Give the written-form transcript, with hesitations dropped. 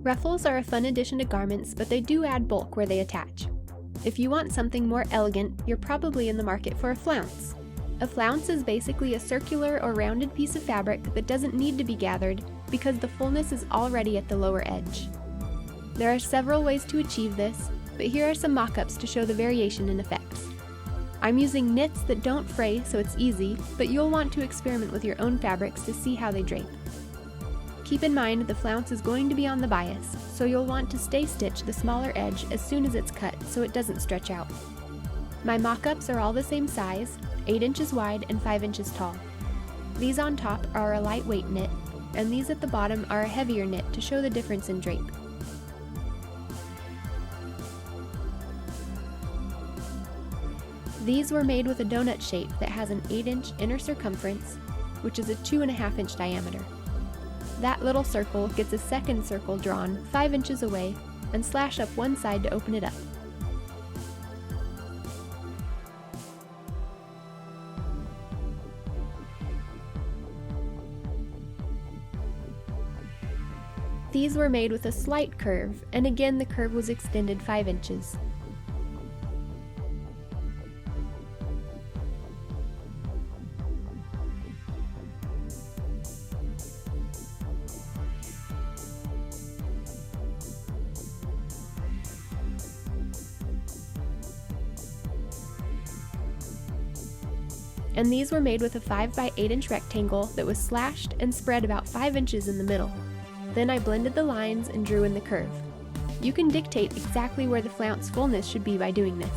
Ruffles are a fun addition to garments, but they do add bulk where they attach. If you want something more elegant, you're probably in the market for a flounce. A flounce is basically a circular or rounded piece of fabric that doesn't need to be gathered because the fullness is already at the lower edge. There are several ways to achieve this, but here are some mock-ups to show the variation in effects. I'm using knits that don't fray, so it's easy, but you'll want to experiment with your own fabrics to see how they drape. Keep in mind the flounce is going to be on the bias, so you'll want to stay stitch the smaller edge as soon as it's cut so it doesn't stretch out. My mock-ups are all the same size, 8 inches wide and 5 inches tall. These on top are a lightweight knit, and these at the bottom are a heavier knit to show the difference in drape. These were made with a donut shape that has an 8-inch inner circumference, which is a 2.5-inch diameter. That little circle gets a second circle drawn 5 inches away and slash up one side to open it up. These were made with a slight curve, and again the curve was extended 5 inches. And these were made with a 5 by 8 inch rectangle that was slashed and spread about 5 inches in the middle. Then I blended the lines and drew in the curve. You can dictate exactly where the flounce fullness should be by doing this.